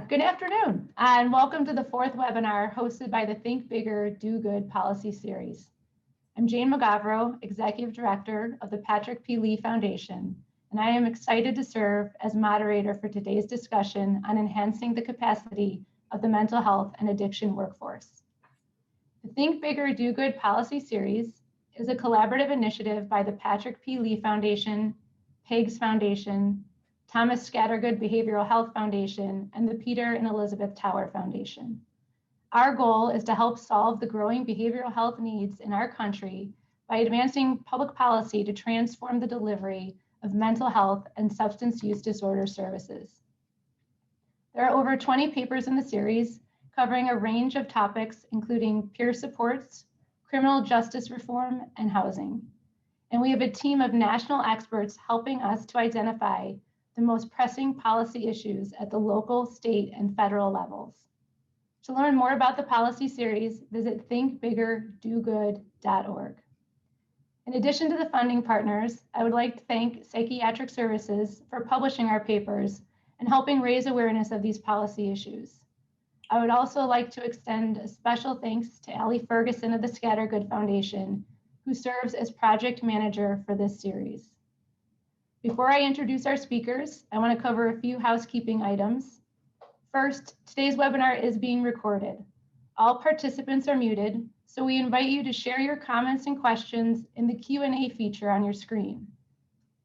Good afternoon, and welcome to the fourth webinar hosted by the Think Bigger, Do Good policy series. I'm Jane McGavro, Executive Director of the Patrick P. Lee Foundation, and I am excited to serve as moderator for today's discussion on enhancing the capacity of the mental health and addiction workforce. The Think Bigger, Do Good policy series is a collaborative initiative by the Patrick P. Lee Foundation, PEGS Foundation, Thomas Scattergood Behavioral Health Foundation, and the Peter and Elizabeth Tower Foundation. Our goal is to help solve the growing behavioral health needs in our country by advancing public policy to transform the delivery of mental health and substance use disorder services. There are over 20 papers in the series covering a range of topics, including peer supports, criminal justice reform, and housing. And we have a team of national experts helping us to identify the most pressing policy issues at the local, state, and federal levels. To learn more about the policy series, visit thinkbiggerdogood.org. In addition to the funding partners, I would like to thank Psychiatric Services for publishing our papers and helping raise awareness of these policy issues. I would also like to extend a special thanks to Allie Ferguson of the Scattergood Foundation, who serves as project manager for this series. Before I introduce our speakers, I want to cover a few housekeeping items. First, today's webinar is being recorded. All participants are muted, so we invite you to share your comments and questions in the Q&A feature on your screen.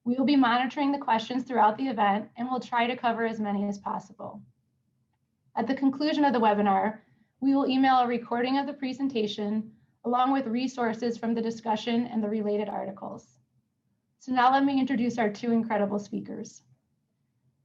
We will be monitoring the questions throughout the event, and we'll try to cover as many as possible. At the conclusion of the webinar, we will email a recording of the presentation along with resources from the discussion and the related articles. So now let me introduce our two incredible speakers.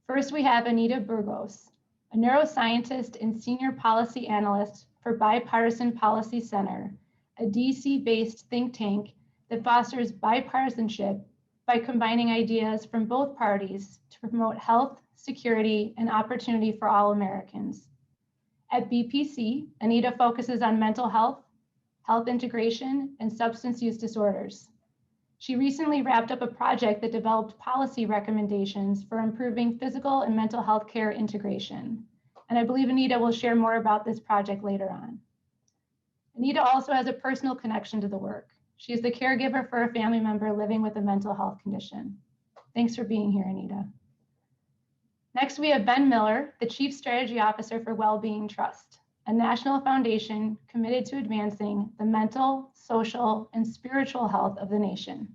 First, we have Anita Burgos, a neuroscientist and senior policy analyst for Bipartisan Policy Center, a DC-based think tank that fosters bipartisanship by combining ideas from both parties to promote health, security, and opportunity for all Americans. At BPC, Anita focuses on mental health, health integration, and substance use disorders. She recently wrapped up a project that developed policy recommendations for improving physical and mental health care integration. And I believe Anita will share more about this project later on. Anita also has a personal connection to the work. She is the caregiver for a family member living with a mental health condition. Thanks for being here, Anita. Next, we have Ben Miller, the Chief Strategy Officer for Wellbeing Trust, a national foundation committed to advancing the mental, social, and spiritual health of the nation.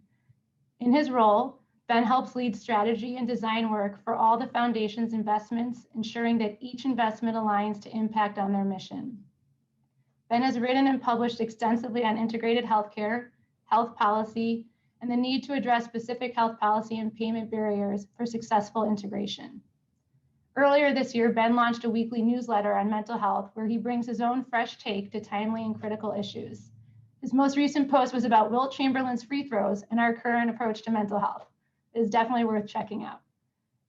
In his role, Ben helps lead strategy and design work for all the foundation's investments, ensuring that each investment aligns to impact on their mission. Ben has written and published extensively on integrated healthcare, health policy, and the need to address specific health policy and payment barriers for successful integration. Earlier this year, Ben launched a weekly newsletter on mental health where he brings his own fresh take to timely and critical issues. His most recent post was about Wilt Chamberlain's free throws and our current approach to mental health. It is definitely worth checking out.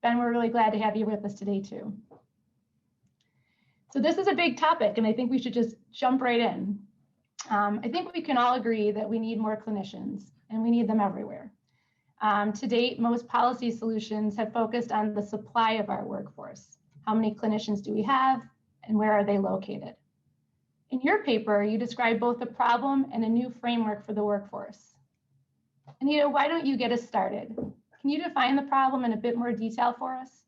Ben, we're really glad to have you with us today too. So this is a big topic, and I think we should just jump right in. I think we can all agree that we need more clinicians, and we need them everywhere. To date, most policy solutions have focused on the supply of our workforce. How many clinicians do we have, and where are they located? In your paper, you describe both a problem and a new framework for the workforce. Anita, why don't you get us started? Can you define the problem in a bit more detail for us?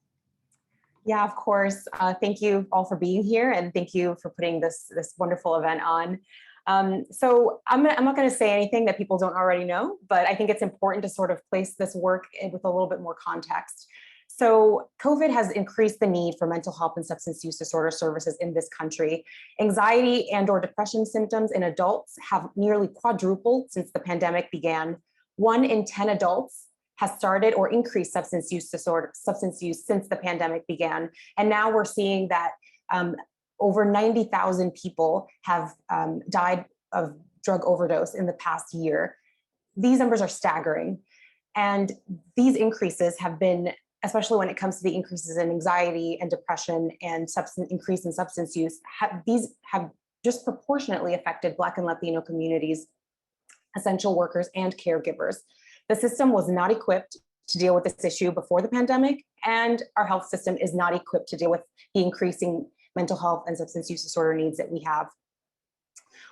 Yeah, of course. Thank you all for being here, and thank you for putting this wonderful event on. So I'm not going to say anything that people don't already know, but I think it's important to sort of place this work with a little bit more context. So COVID has increased the need for mental health and substance use disorder services in this country. Anxiety and/or depression symptoms in adults have nearly quadrupled since the pandemic began. 1 in 10 adults has started or increased substance use since the pandemic began. And now we're seeing that over 90,000 people have died of drug overdose in the past year. These numbers are staggering. And these increases have been, especially when it comes to the increases in anxiety and depression and increase in substance use, these have disproportionately affected Black and Latino communities, essential workers, and caregivers. The system was not equipped to deal with this issue before the pandemic, and our health system is not equipped to deal with the increasing mental health and substance use disorder needs that we have.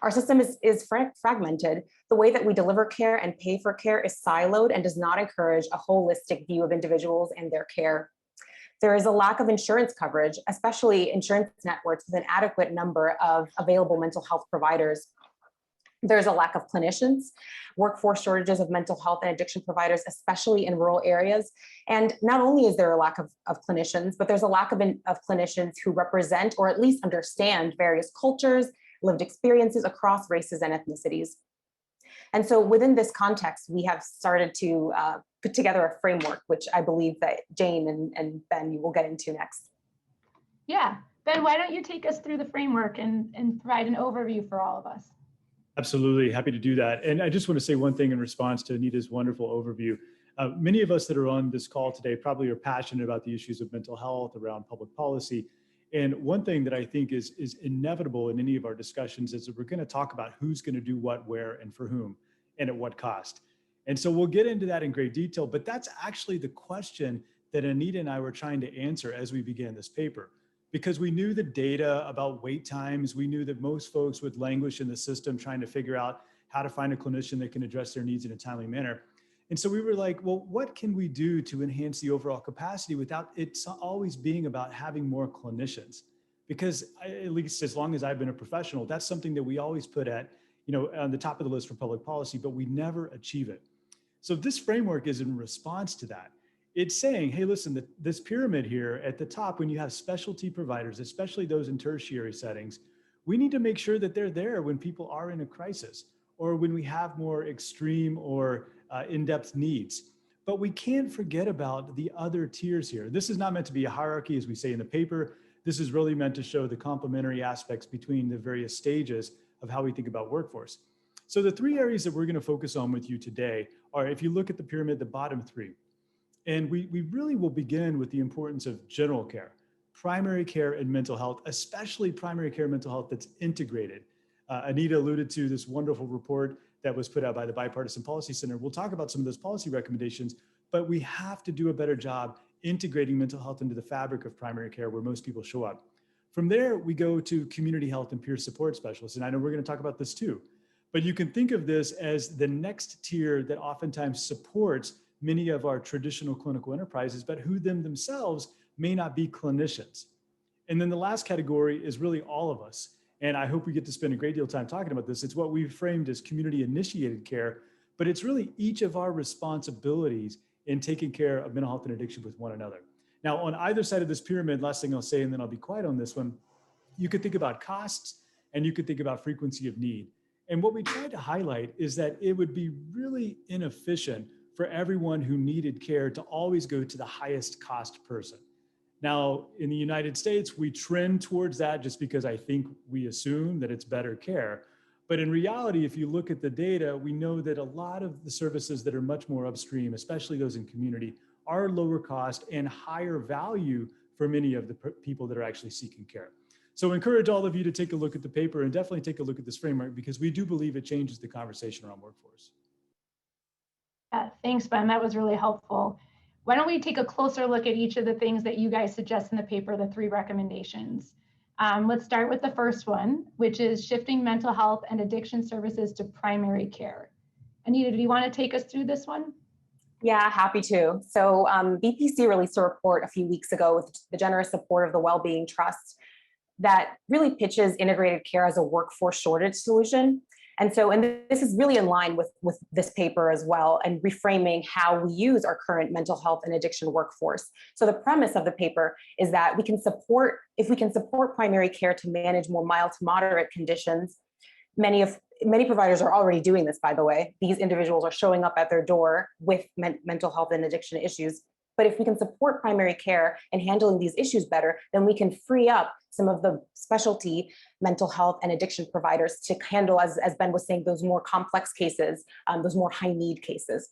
Our system is fragmented. The way that we deliver care and pay for care is siloed and does not encourage a holistic view of individuals and their care. There is a lack of insurance coverage, especially insurance networks with an adequate number of available mental health providers. There's a lack of clinicians, workforce shortages of mental health and addiction providers, especially in rural areas. And not only is there a lack of clinicians, but there's a lack of clinicians who represent or at least understand various cultures, lived experiences across races and ethnicities. And so within this context, we have started to put together a framework, which I believe that Jane and Ben, you will get into next. Yeah, Ben, why don't you take us through the framework and provide an overview for all of us? Absolutely, happy to do that. And I just want to say one thing in response to Anita's wonderful overview. Many of us that are on this call today probably are passionate about the issues of mental health around public policy. And one thing that I think is inevitable in any of our discussions is that we're going to talk about who's going to do what, where, and for whom, and at what cost. And so we'll get into that in great detail, but that's actually the question that Anita and I were trying to answer as we began this paper. Because we knew the data about wait times, we knew that most folks would languish in the system trying to figure out how to find a clinician that can address their needs in a timely manner. And so we were like, well, what can we do to enhance the overall capacity without it always being about having more clinicians? Because at least as long as I've been a professional, that's something that we always put at, on the top of the list for public policy, but we never achieve it. So this framework is in response to that. It's saying, hey, listen, this pyramid here at the top, when you have specialty providers, especially those in tertiary settings, we need to make sure that they're there when people are in a crisis or when we have more extreme or in-depth needs. But we can't forget about the other tiers here. This is not meant to be a hierarchy, as we say in the paper. This is really meant to show the complementary aspects between the various stages of how we think about workforce. So the three areas that we're going to focus on with you today are, if you look at the pyramid, the bottom three. And we really will begin with the importance of general care, primary care and mental health, especially primary care and mental health that's integrated. Anita alluded to this wonderful report that was put out by the Bipartisan Policy Center. We'll talk about some of those policy recommendations, but we have to do a better job integrating mental health into the fabric of primary care where most people show up. From there, we go to community health and peer support specialists. And I know we're going to talk about this too, but you can think of this as the next tier that oftentimes supports many of our traditional clinical enterprises, but who themselves may not be clinicians. And then the last category is really all of us. And I hope we get to spend a great deal of time talking about this. It's what we've framed as community-initiated care, but it's really each of our responsibilities in taking care of mental health and addiction with one another. Now, on either side of this pyramid, last thing I'll say, and then I'll be quiet on this one, you could think about costs and you could think about frequency of need. And what we tried to highlight is that it would be really inefficient for everyone who needed care to always go to the highest cost person. Now, in the United States, we trend towards that just because I think we assume that it's better care. But in reality, if you look at the data, we know that a lot of the services that are much more upstream, especially those in community, are lower cost and higher value for many of the people that are actually seeking care. So I encourage all of you to take a look at the paper and definitely take a look at this framework because we do believe it changes the conversation around workforce. Thanks, Ben. That was really helpful. Why don't we take a closer look at each of the things that you guys suggest in the paper, the three recommendations. Let's start with the first one, which is shifting mental health and addiction services to primary care. Anita, do you want to take us through this one? Yeah, happy to. So BPC released a report a few weeks ago with the generous support of the Wellbeing Trust that really pitches integrated care as a workforce shortage solution. And so, and this is really in line with this paper as well, and reframing how we use our current mental health and addiction workforce. So the premise of the paper is that we can support, if we can support primary care to manage more mild to moderate conditions, many providers are already doing this, by the way. These individuals are showing up at their door with mental health and addiction issues. But if we can support primary care and handling these issues better, then we can free up some of the specialty mental health and addiction providers to handle, as Ben was saying, those more complex cases, those more high need cases.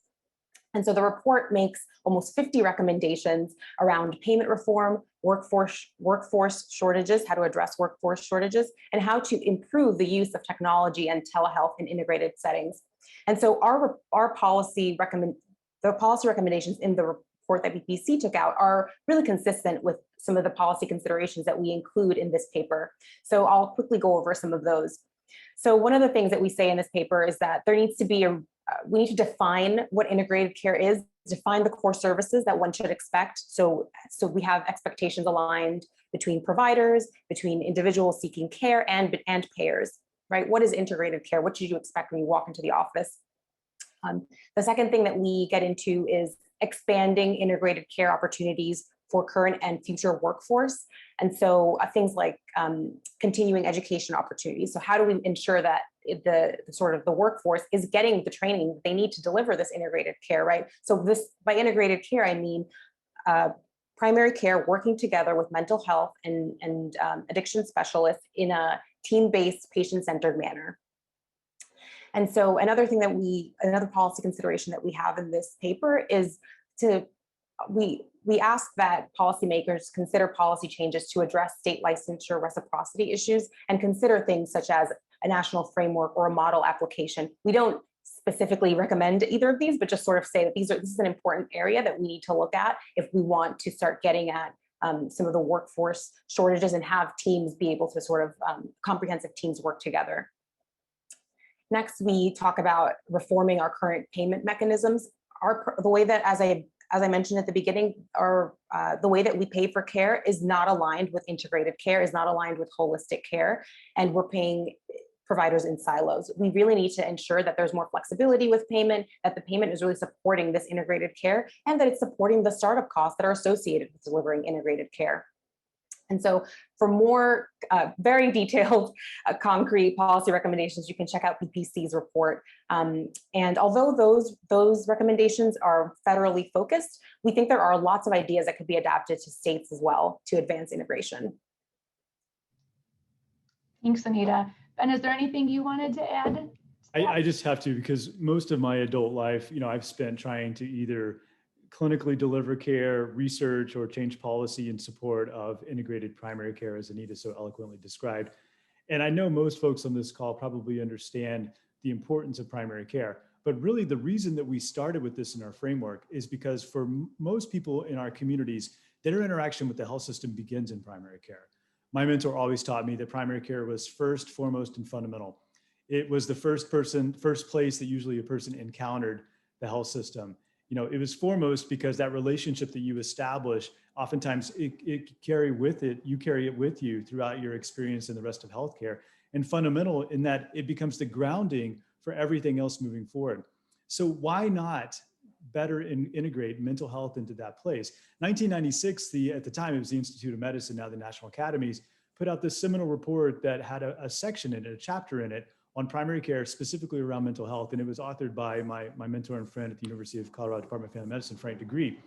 And so the report makes almost 50 recommendations around payment reform, workforce shortages, how to address workforce shortages, and how to improve the use of technology and telehealth in integrated settings. And so our policy the policy recommendations in the report that BPC took out are really consistent with some of the policy considerations that we include in this paper. So I'll quickly go over some of those. So one of the things that we say in this paper is that there needs to be we need to define what integrated care is, define the core services that one should expect. So we have expectations aligned between providers, between individuals seeking care and payers, right? What is integrated care? What should you expect when you walk into the office? The second thing that we get into is expanding integrated care opportunities for current and future workforce. And so things like continuing education opportunities. So how do we ensure that the workforce is getting the training that they need to deliver this integrated care, right? So by integrated care, I mean primary care working together with mental health and addiction specialists in a team-based, patient-centered manner. And so another policy consideration that we have in this paper is we ask that policymakers consider policy changes to address state licensure reciprocity issues and consider things such as a national framework or a model application. We don't specifically recommend either of these, but just sort of say that this is an important area that we need to look at if we want to start getting at some of the workforce shortages and have teams be able to comprehensive teams work together. Next, we talk about reforming our current payment mechanisms. The way that, as I mentioned at the beginning, the way that we pay for care is not aligned with integrated care, is not aligned with holistic care, and we're paying providers in silos. We really need to ensure that there's more flexibility with payment, that the payment is really supporting this integrated care, and that it's supporting the startup costs that are associated with delivering integrated care. And so for more very detailed, concrete policy recommendations, you can check out BPC's report. And although those recommendations are federally focused, we think there are lots of ideas that could be adapted to states as well to advance integration. Thanks, Anita. Ben, is there anything you wanted to add? I just have to, because most of my adult life, I've spent trying to either clinically deliver care, research, or change policy in support of integrated primary care, as Anita so eloquently described. And I know most folks on this call probably understand the importance of primary care, but really the reason that we started with this in our framework is because for most people in our communities, their interaction with the health system begins in primary care. My mentor always taught me that primary care was first, foremost, and fundamental. It was the first place that usually a person encountered the health system. It was foremost because that relationship that you establish, oftentimes you carry it with you throughout your experience in the rest of healthcare, and fundamental in that it becomes the grounding for everything else moving forward. So why not better integrate mental health into that place? 1996, at the time it was the Institute of Medicine, now the National Academies, put out this seminal report that had a section in it, a chapter in it, on primary care, specifically around mental health. And it was authored by my mentor and friend at the University of Colorado Department of Family Medicine, Frank Degree.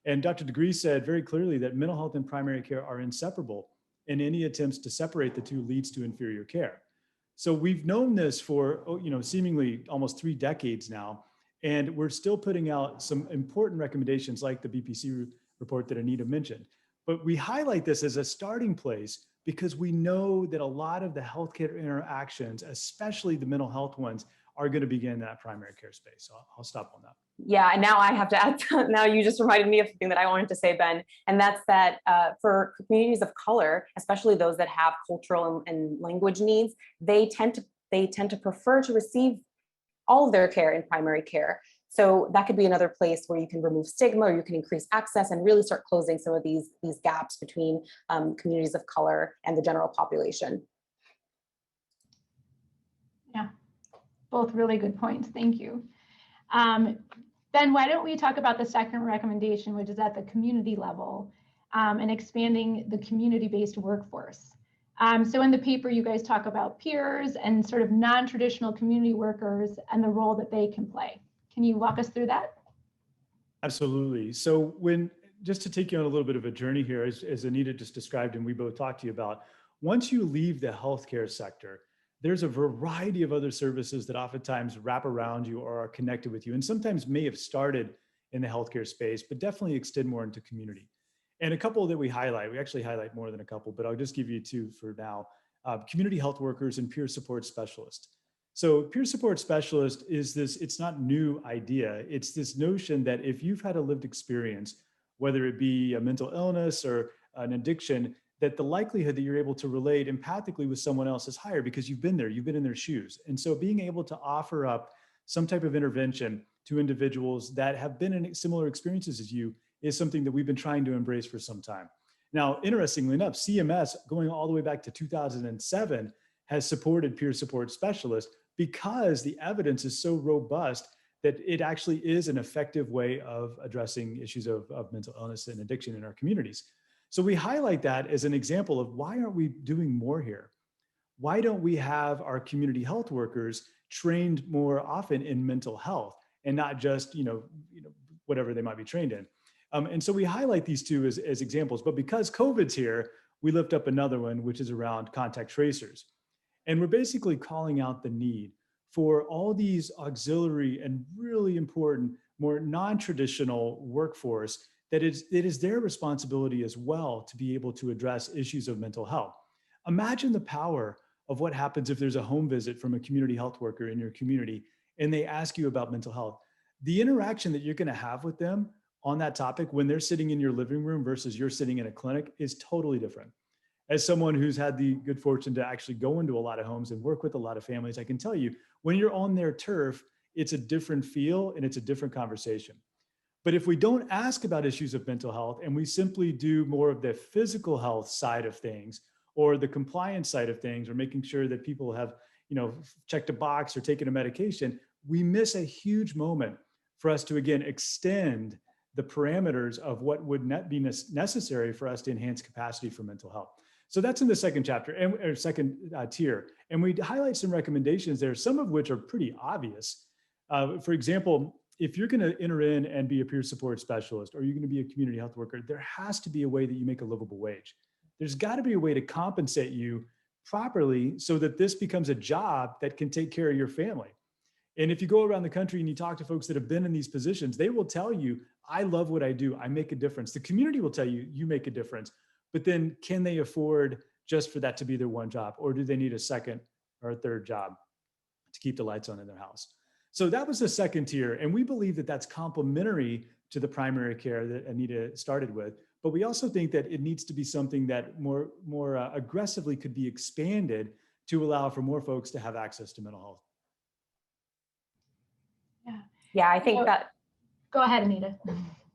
And Dr. Degree said very clearly that mental health and primary care are inseparable, and any attempts to separate the two leads to inferior care. So we've known this for, seemingly almost 3 decades now, and we're still putting out some important recommendations like the BPC report that Anita mentioned. But we highlight this as a starting place because we know that a lot of the healthcare interactions, especially the mental health ones, are going to begin in that primary care space. So I'll stop on that. Yeah, and now I have to add, now you just reminded me of something that I wanted to say, Ben, and that's that for communities of color, especially those that have cultural and language needs, they tend to prefer to receive all of their care in primary care. So that could be another place where you can remove stigma, or you can increase access and really start closing some of these gaps between communities of color and the general population. Yeah, both really good points. Thank you. Ben, why don't we talk about the second recommendation, which is at the community level, and expanding the community-based workforce. So in the paper, you guys talk about peers and sort of non-traditional community workers and the role that they can play. Can you walk us through that? Absolutely. So just to take you on a little bit of a journey here, as Anita just described and we both talked to you about, once you leave the healthcare sector, there's a variety of other services that oftentimes wrap around you or are connected with you, and sometimes may have started in the healthcare space, but definitely extend more into community. And a couple that we actually highlight more than a couple, but I'll just give you 2 for now. Community health workers and peer support specialists. So peer support specialist is this, it's not new idea. It's this notion that if you've had a lived experience, whether it be a mental illness or an addiction, that the likelihood that you're able to relate empathically with someone else is higher because you've been there, you've been in their shoes. And so being able to offer up some type of intervention to individuals that have been in similar experiences as you is something that we've been trying to embrace for some time. Now, interestingly enough, CMS, going all the way back to 2007, has supported peer support specialists because the evidence is so robust that it actually is an effective way of addressing issues of mental illness and addiction in our communities. So we highlight that as an example of why aren't we doing more here? Why don't we have our community health workers trained more often in mental health and not just, whatever they might be trained in? And so we highlight these two as examples, but because COVID's here, we lift up another one, which is around contact tracers. And we're basically calling out the need for all these auxiliary and really important, more non-traditional workforce that it is their responsibility as well to be able to address issues of mental health. Imagine the power of what happens if there's a home visit from a community health worker in your community and they ask you about mental health. The interaction that you're going to have with them on that topic when they're sitting in your living room versus you're sitting in a clinic is totally different. As someone who's had the good fortune to actually go into a lot of homes and work with a lot of families, I can tell you, when you're on their turf, it's a different feel and it's a different conversation. But if we don't ask about issues of mental health and we simply do more of the physical health side of things or the compliance side of things or making sure that people have, checked a box or taken a medication, we miss a huge moment for us to, again, extend the parameters of what would not be necessary for us to enhance capacity for mental health. So that's in the second chapter or second tier. And we highlight some recommendations there, some of which are pretty obvious. For example, if you're going to enter in and be a peer support specialist, or you're going to be a community health worker, there has to be a way that you make a livable wage. There's got to be a way to compensate you properly so that this becomes a job that can take care of your family. And if you go around the country and you talk to folks that have been in these positions, they will tell you, I love what I do. I make a difference. The community will tell you, you make a difference. But then can they afford just for that to be their one job? Or do they need a second or a third job to keep the lights on in their house? So that was the second tier. And we believe that that's complementary to the primary care that Anita started with. But we also think that it needs to be something that more aggressively could be expanded to allow for more folks to have access to mental health. Yeah, I think that. Go ahead, Anita.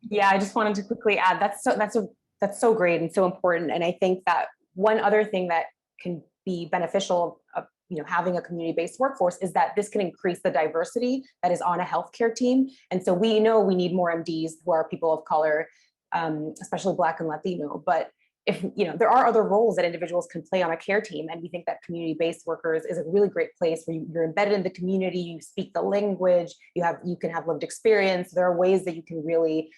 Yeah, I just wanted to quickly add that's so great and so important. And I think that one other thing that can be beneficial of having a community-based workforce is that this can increase the diversity that is on a healthcare team. And so we know we need more MDs who are people of color, especially Black and Latino. But if there are other roles that individuals can play on a care team, and we think that community-based workers is a really great place where you're embedded in the community, you speak the language, you can have lived experience. There are ways that you can really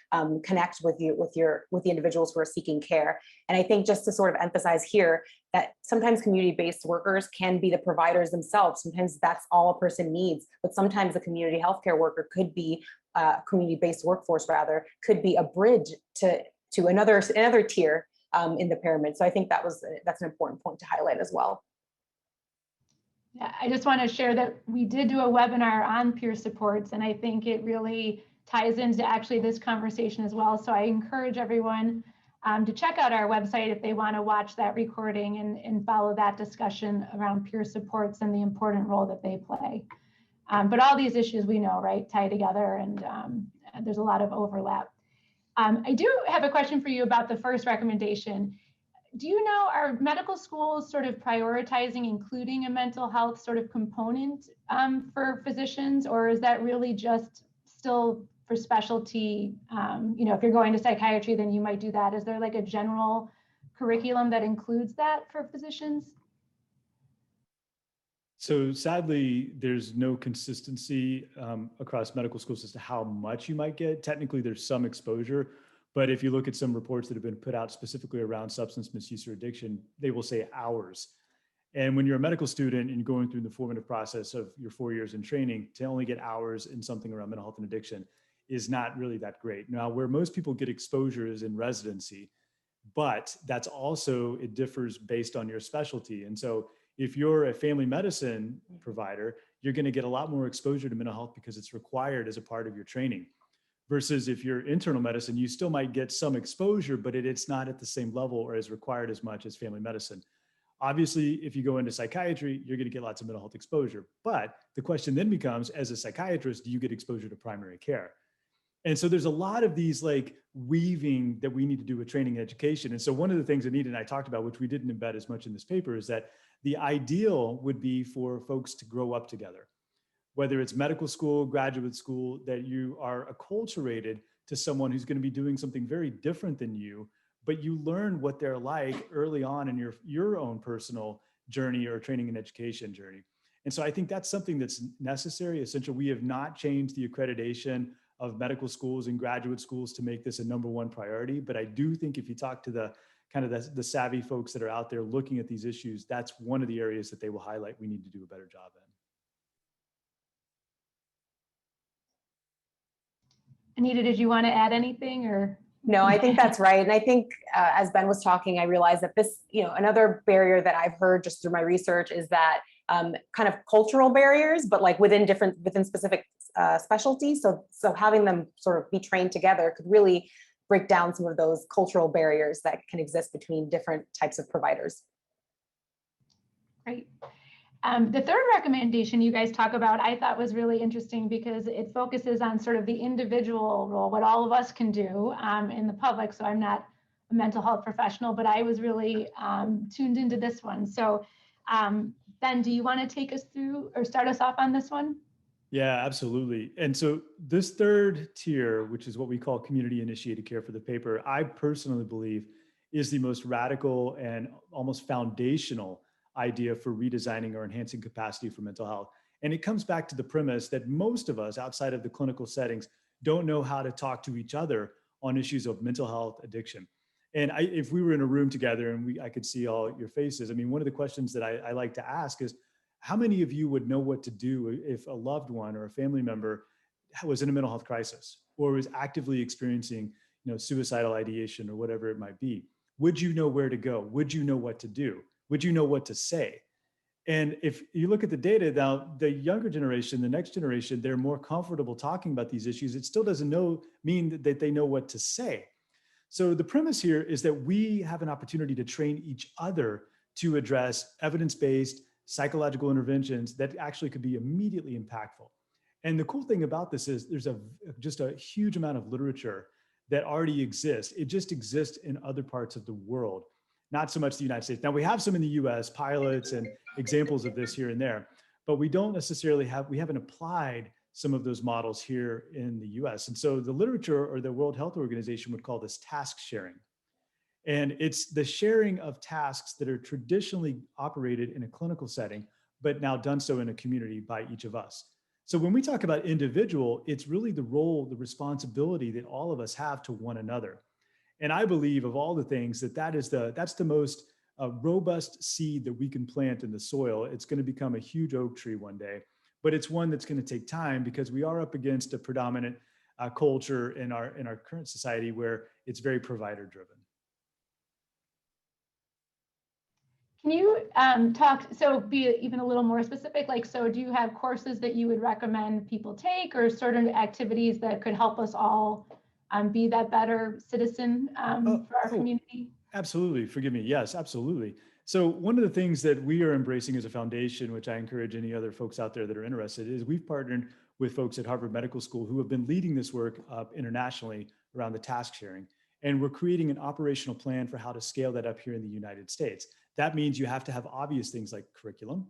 connect with the individuals who are seeking care. And I think just to sort of emphasize here that sometimes community-based workers can be the providers themselves. Sometimes that's all a person needs, but sometimes a community healthcare worker could be community-based workforce rather could be a bridge to another tier in the pyramid. So I think that's an important point to highlight as well. Yeah, I just want to share that we did do a webinar on peer supports, and I think it really ties into actually this conversation as well. So I encourage everyone to check out our website if they want to watch that recording and follow that discussion around peer supports and the important role that they play. But all these issues we know, right, tie together, and there's a lot of overlap. I do have a question for you about the first recommendation. Do you know, are medical schools sort of prioritizing including a mental health sort of component for physicians, or is that really just still for specialty? If you're going to psychiatry, then you might do that. Is there like a general curriculum that includes that for physicians? So sadly, there's no consistency across medical schools as to how much you might get. Technically, there's some exposure, but if you look at some reports that have been put out specifically around substance misuse or addiction, they will say hours. And when you're a medical student and you're going through the formative process of your 4 years in training, to only get hours in something around mental health and addiction is not really that great. Now, where most people get exposure is in residency, but that's also, it differs based on your specialty. And so if you're a family medicine provider, you're going to get a lot more exposure to mental health because it's required as a part of your training. Versus if you're internal medicine, you still might get some exposure, but it's not at the same level or as required as much as family medicine. Obviously, if you go into psychiatry, you're going to get lots of mental health exposure. But the question then becomes, as a psychiatrist, do you get exposure to primary care? And so there's a lot of these like weaving that we need to do with training and education. And so one of the things Anita and I talked about, which we didn't embed as much in this paper, is that the ideal would be for folks to grow up together, whether it's medical school, graduate school, that you are acculturated to someone who's going to be doing something very different than you, but you learn what they're like early on in your own personal journey or training and education journey. And so I think that's something that's necessary, essential. We have not changed the accreditation of medical schools and graduate schools to make this a #1 priority. But I do think if you talk to the kind of the savvy folks that are out there looking at these issues, that's one of the areas that they will highlight we need to do a better job in. Anita, did you want to add anything or? No, I think that's right. And I think as Ben was talking, I realized that this, another barrier that I've heard just through my research is that kind of cultural barriers, but like within specific specialties. So having them sort of be trained together could really break down some of those cultural barriers that can exist between different types of providers. Great. The third recommendation you guys talk about, I thought was really interesting because it focuses on sort of the individual role, what all of us can do in the public. So I'm not a mental health professional, but I was really tuned into this one. So Ben, do you want to take us through or start us off on this one? Yeah, absolutely. And so this third tier, which is what we call community-initiated care for the paper, I personally believe is the most radical and almost foundational idea for redesigning or enhancing capacity for mental health. And it comes back to the premise that most of us outside of the clinical settings don't know how to talk to each other on issues of mental health addiction. And if we were in a room together and I could see all your faces, I mean, one of the questions that I like to ask is, how many of you would know what to do if a loved one or a family member was in a mental health crisis or was actively experiencing, suicidal ideation or whatever it might be? Would you know where to go? Would you know what to do? Would you know what to say? And if you look at the data now, the younger generation, the next generation, they're more comfortable talking about these issues. It still doesn't mean that they know what to say. So the premise here is that we have an opportunity to train each other to address evidence-based psychological interventions that actually could be immediately impactful. And the cool thing about this is there's just a huge amount of literature that already exists. It just exists in other parts of the world, not so much the United States. Now we have some in the US, pilots and examples of this here and there, but we don't necessarily we haven't applied some of those models here in the US. And so the literature or the World Health Organization would call this task sharing. And it's the sharing of tasks that are traditionally operated in a clinical setting, but now done so in a community by each of us. So when we talk about individual, it's really the role, the responsibility that all of us have to one another. And I believe of all the things that's the most robust seed that we can plant in the soil. It's going to become a huge oak tree one day, but it's one that's going to take time because we are up against a predominant culture in our current society where it's very provider driven. Can you be even a little more specific? So do you have courses that you would recommend people take or certain activities that could help us all be that better citizen for our community? Absolutely. Forgive me. Yes, absolutely. So one of the things that we are embracing as a foundation, which I encourage any other folks out there that are interested, is we've partnered with folks at Harvard Medical School who have been leading this work internationally around the task sharing. And we're creating an operational plan for how to scale that up here in the United States. That means you have to have obvious things like curriculum.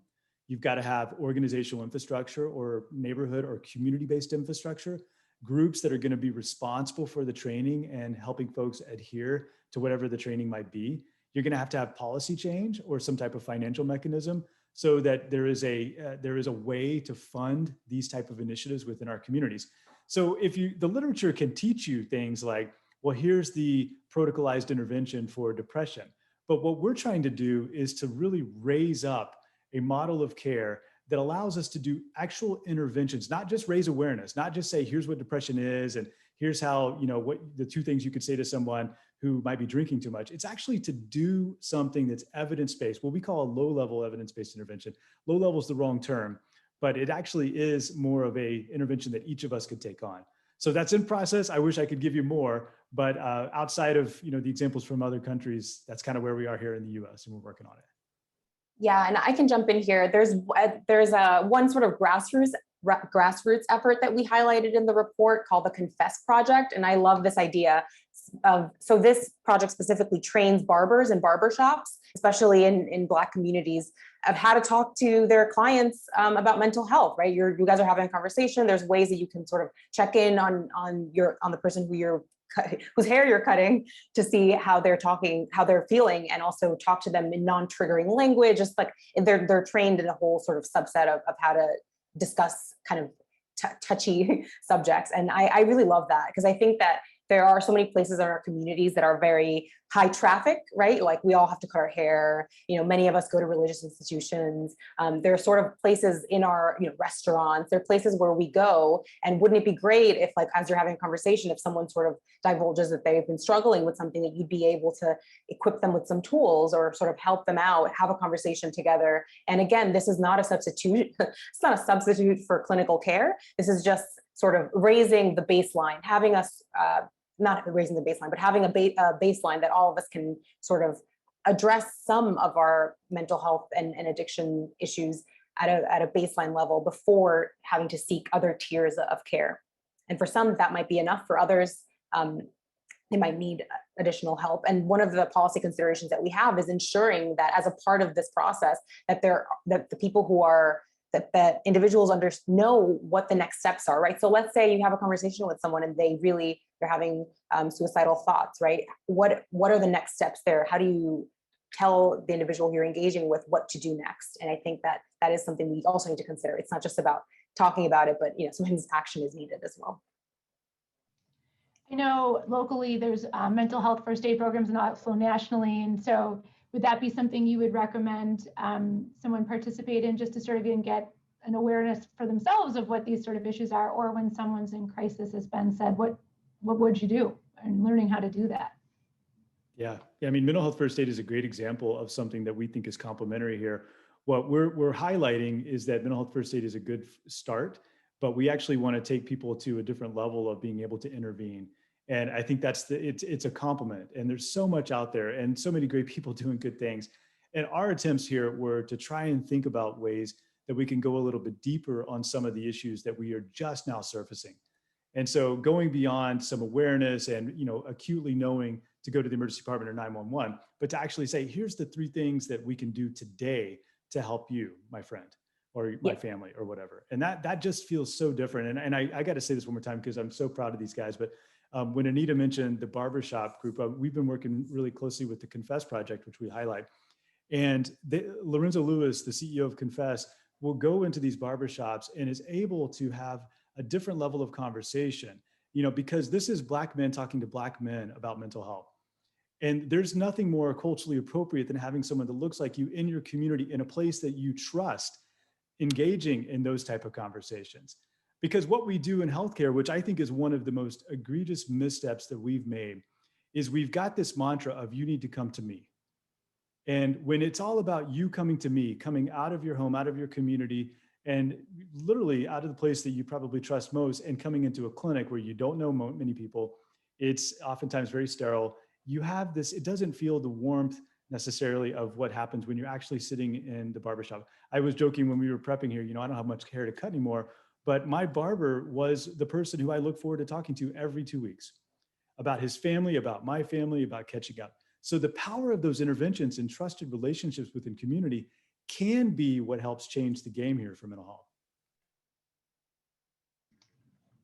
You've got to have organizational infrastructure or neighborhood or community-based infrastructure, groups that are going to be responsible for the training and helping folks adhere to whatever the training might be. You're going to have policy change or some type of financial mechanism so that there is a way to fund these type of initiatives within our communities. So the literature can teach you things like, well, here's the protocolized intervention for depression. But what we're trying to do is to really raise up a model of care that allows us to do actual interventions, not just raise awareness, not just say, here's what depression is, and here's how, what the 2 things you could say to someone who might be drinking too much. It's actually to do something that's evidence-based, what we call a low-level evidence-based intervention. Low level is the wrong term, but it actually is more of a intervention that each of us could take on. So that's in process. I wish I could give you more, but outside of the examples from other countries, that's kind of where we are here in the US, and we're working on it. Yeah, and I can jump in here. There's one sort of grassroots effort that we highlighted in the report called the Confess Project, and I love this idea. So this project specifically trains barbers and barbershops, especially in Black communities, of how to talk to their clients about mental health. Right, you guys are having a conversation. There's ways that you can sort of check in on the person whose hair you're cutting, to see how they're talking, how they're feeling, and also talk to them in non-triggering language. Just like they're trained in a whole sort of subset of how to discuss kind of touchy subjects. And I really love that, because I think that there are so many places in our communities that are very high traffic, right? Like we all have to cut our hair. Many of us go to religious institutions. There are sort of places in our restaurants. There are places where we go. And wouldn't it be great if, like, as you're having a conversation, if someone sort of divulges that they've been struggling with something, that you'd be able to equip them with some tools or sort of help them out, have a conversation together. And again, this is not a substitute. It's not a substitute for clinical care. This is just sort of raising the baseline, having us, not raising the baseline, but having a baseline that all of us can sort of address some of our mental health and addiction issues at a baseline level before having to seek other tiers of care. And for some, that might be enough. For others, they might need additional help. And one of the policy considerations that we have is ensuring that as a part of this process, that the people who are that individuals know what the next steps are, right? So let's say you have a conversation with someone and they're having suicidal thoughts, right? What are the next steps there? How do you tell the individual you're engaging with what to do next? And I think that is something we also need to consider. It's not just about talking about it, but sometimes action is needed as well. I know locally there's mental health first aid programs and also nationally, and so would that be something you would recommend someone participate in, just to sort of even get an awareness for themselves of what these sort of issues are, or when someone's in crisis, as Ben said, what would you do, and learning how to do that? Yeah, I mean, mental health first aid is a great example of something that we think is complementary here. What we're highlighting is that mental health first aid is a good start, but we actually want to take people to a different level of being able to intervene. And I think it's a compliment. And there's so much out there and so many great people doing good things. And our attempts here were to try and think about ways that we can go a little bit deeper on some of the issues that we are just now surfacing. And so going beyond some awareness and acutely knowing to go to the emergency department or 911, but to actually say, here's the 3 things that we can do today to help you, my friend, or my family, or whatever. And that just feels so different. And I got to say this one more time, because I'm so proud of these guys. But when Anita mentioned the barbershop group, we've been working really closely with the Confess Project, which we highlight. And Lorenzo Lewis, the CEO of Confess, will go into these barbershops and is able to have a different level of conversation, because this is Black men talking to Black men about mental health. And there's nothing more culturally appropriate than having someone that looks like you in your community, in a place that you trust, engaging in those type of conversations. Because what we do in healthcare, which I think is one of the most egregious missteps that we've made, is we've got this mantra of you need to come to me. And when it's all about you coming to me, coming out of your home, out of your community, and literally out of the place that you probably trust most, and coming into a clinic where you don't know many people, it's oftentimes very sterile. You have this, it doesn't feel the warmth necessarily of what happens when you're actually sitting in the barbershop. I was joking when we were prepping here, I don't have much hair to cut anymore, but my barber was the person who I look forward to talking to every 2 weeks about his family, about my family, about catching up. So the power of those interventions and trusted relationships within community can be what helps change the game here for mental health.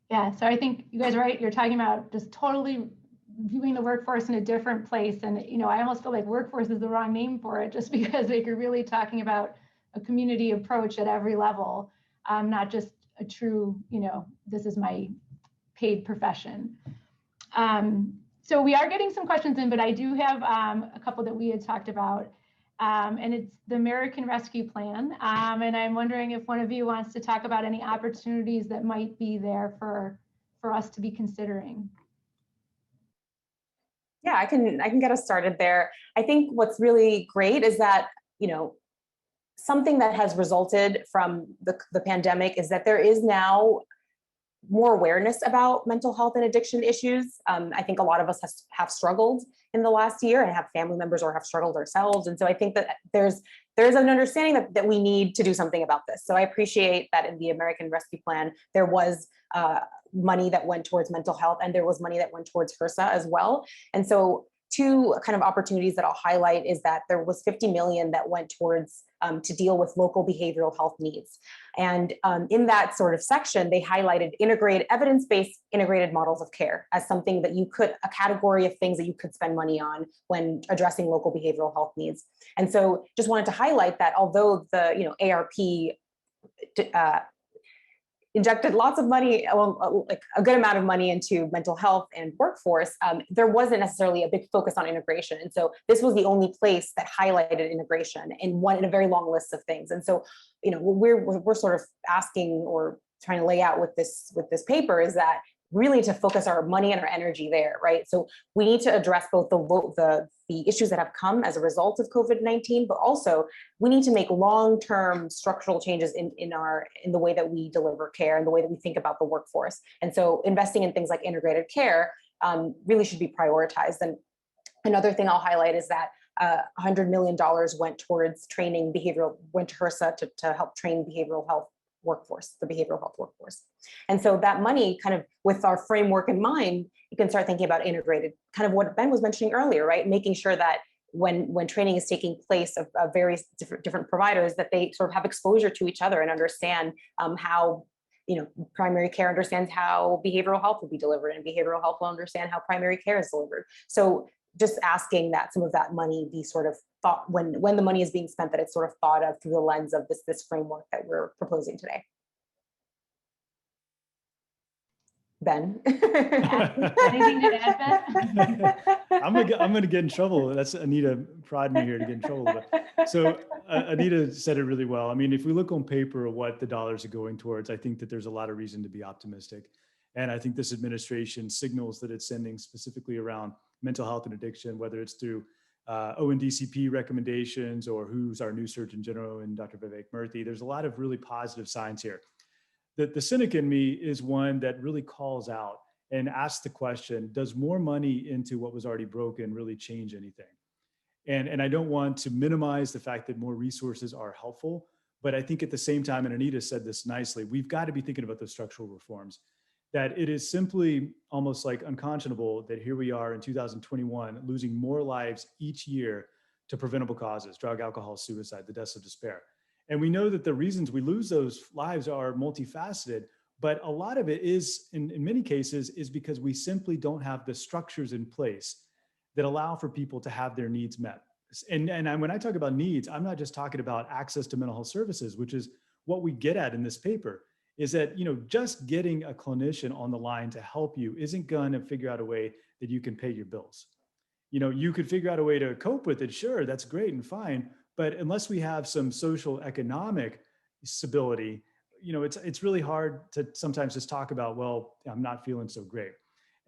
Yeah, so I think you guys are right. You're talking about just totally viewing the workforce in a different place. And, I almost feel like workforce is the wrong name for it, just because you're really talking about a community approach at every level, not just a true, this is my paid profession. So we are getting some questions in, but I do have a couple that we had talked about. And it's the American Rescue Plan. And I'm wondering if one of you wants to talk about any opportunities that might be there for us to be considering. Yeah, I can get us started there. I think what's really great is that, something that has resulted from the pandemic is that there is now more awareness about mental health and addiction issues. I think a lot of us have struggled in the last year and have family members or have struggled ourselves. And so I think that there's an understanding that we need to do something about this. So I appreciate that in the American Rescue Plan, there was money that went towards mental health and there was money that went towards HRSA as well. And so two kind of opportunities that I'll highlight is that there was 50 million that went towards to deal with local behavioral health needs. And in that sort of section, they highlighted evidence-based integrated models of care as something that a category of things that you could spend money on when addressing local behavioral health needs. And so just wanted to highlight that although the ARP injected lots of money, like a good amount of money into mental health and workforce, there wasn't necessarily a big focus on integration. And so this was the only place that highlighted integration in a very long list of things. And so, what we're sort of asking or trying to lay out with this paper is that really to focus our money and our energy there, right? So we need to address both the issues that have come as a result of COVID-19, but also we need to make long-term structural changes in the way that we deliver care and the way that we think about the workforce. And so investing in things like integrated care really should be prioritized. And another thing I'll highlight is that $100 million went towards went to HRSA to help train the behavioral health workforce. And so that money, kind of with our framework in mind, you can start thinking about integrated, kind of what Ben was mentioning earlier, right? Making sure that when training is taking place of various different providers, that they sort of have exposure to each other and understand how, primary care understands how behavioral health will be delivered, and behavioral health will understand how primary care is delivered. So just asking that some of that money be sort of thought when the money is being spent, that it's sort of thought of through the lens of this framework that we're proposing today. Ben. Anything to add, Ben? I'm gonna get in trouble. That's Anita prodding me here to get in trouble. So Anita said it really well. I mean, if we look on paper at what the dollars are going towards, I think that there's a lot of reason to be optimistic. And I think this administration signals that it's sending specifically around mental health and addiction, whether it's through ONDCP recommendations or who's our new Surgeon General and Dr. Vivek Murthy. There's a lot of really positive signs here. The cynic in me is one that really calls out and asks the question, does more money into what was already broken really change anything? And I don't want to minimize the fact that more resources are helpful, but I think at the same time, and Anita said this nicely, we've got to be thinking about those structural reforms, that it is simply almost like unconscionable that here we are in 2021 losing more lives each year to preventable causes, drug, alcohol, suicide, the deaths of despair. And we know that the reasons we lose those lives are multifaceted, but a lot of it is, in many cases, is because we simply don't have the structures in place that allow for people to have their needs met. And when I talk about needs, I'm not just talking about access to mental health services, which is what we get at in this paper, is that just getting a clinician on the line to help you isn't going to figure out a way that you can pay your bills. You could figure out a way to cope with it. Sure, that's great and fine. But unless we have some social economic stability, it's really hard to sometimes just talk about, well, I'm not feeling so great.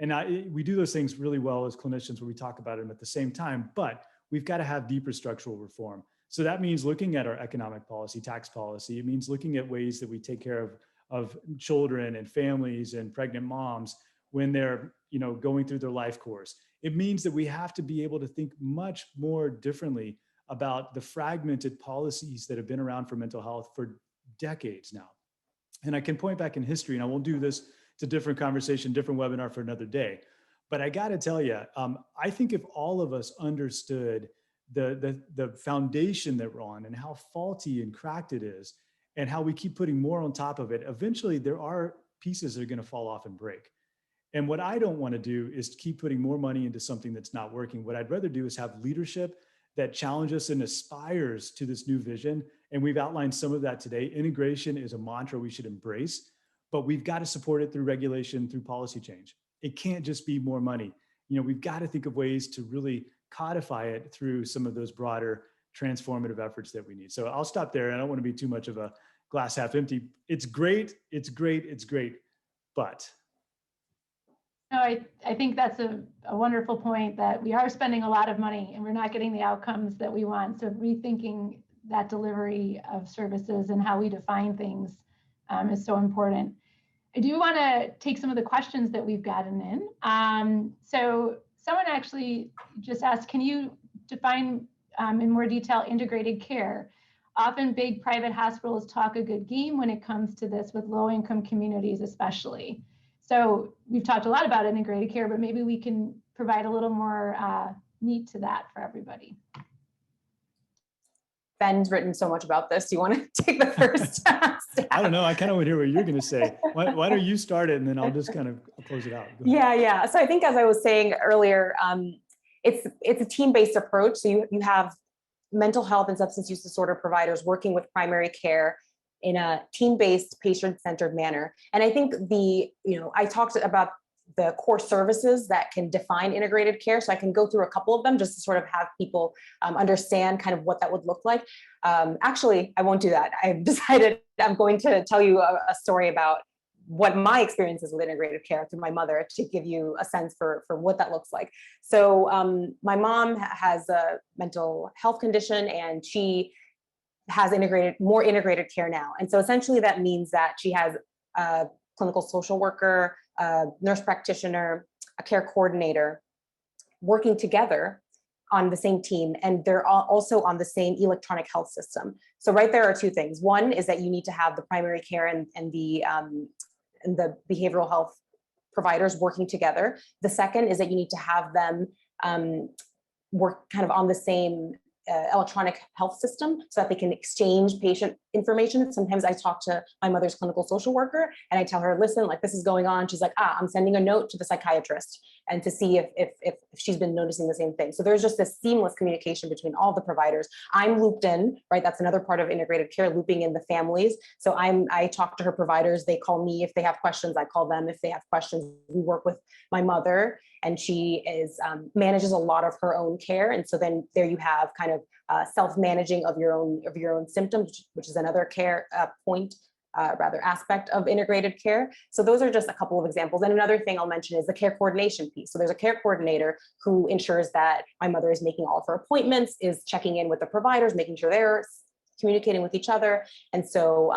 And we do those things really well as clinicians where we talk about them at the same time, but we've got to have deeper structural reform. So that means looking at our economic policy, tax policy. It means looking at ways that we take care of children and families and pregnant moms when they're going through their life course. It means that we have to be able to think much more differently about the fragmented policies that have been around for mental health for decades now. And I can point back in history, and I won't do this, it's a different conversation, different webinar for another day. But I got to tell you, I think if all of us understood the foundation that we're on and how faulty and cracked it is, and how we keep putting more on top of it, eventually there are pieces that are going to fall off and break. And what I don't want to do is keep putting more money into something that's not working. What I'd rather do is have leadership that challenges and aspires to this new vision. And we've outlined some of that today. Integration is a mantra we should embrace, but we've got to support it through regulation, through policy change. It can't just be more money. We've got to think of ways to really codify it through some of those broader transformative efforts that we need. So I'll stop there. I don't want to be too much of a glass half empty. It's great, but. No, I think that's a wonderful point, that we are spending a lot of money and we're not getting the outcomes that we want. So rethinking that delivery of services and how we define things is so important. I do want to take some of the questions that we've gotten in. So someone actually just asked, can you define in more detail integrated care? Often big private hospitals talk a good game when it comes to this with low-income communities especially. So we've talked a lot about integrated care, but maybe we can provide a little more meat to that for everybody. Ben's written so much about this. Do you want to take the first stab? I don't know. I kind of want to hear what you're going to say. Why don't you start it and then I'll just kind of close it out. Yeah. So I think, as I was saying earlier, it's a team-based approach. So you have mental health and substance use disorder providers working with primary care in a team-based, patient-centered manner. And I think I talked about the core services that can define integrated care. So I can go through a couple of them just to sort of have people understand kind of what that would look like. Actually, I won't do that. I've decided I'm going to tell you a story about what my experience is with integrated care through my mother, to give you a sense for what that looks like. So my mom has a mental health condition, and she has more integrated care now. And so essentially that means that she has a clinical social worker, a nurse practitioner, a care coordinator working together on the same team, and they're also on the same electronic health system. So right there are two things. One is that you need to have the primary care and the behavioral health providers working together. The second is that you need to have them work kind of on the same electronic health system so that they can exchange patient information. Sometimes I talk to my mother's clinical social worker and I tell her, listen, like this is going on. She's like, I'm sending a note to the psychiatrist and to see if she's been noticing the same thing. So there's just this seamless communication between all the providers. I'm looped in, right? That's another part of integrated care, looping in the families. So I talk to her providers. They call me if they have questions. I call them if they have questions. We work with my mother, and she manages a lot of her own care. And so then there you have kind of self-managing of your own symptoms, which is another care aspect of integrated care. So those are just a couple of examples. And another thing I'll mention is the care coordination piece. So there's a care coordinator who ensures that my mother is making all of her appointments, is checking in with the providers, making sure they're communicating with each other. And so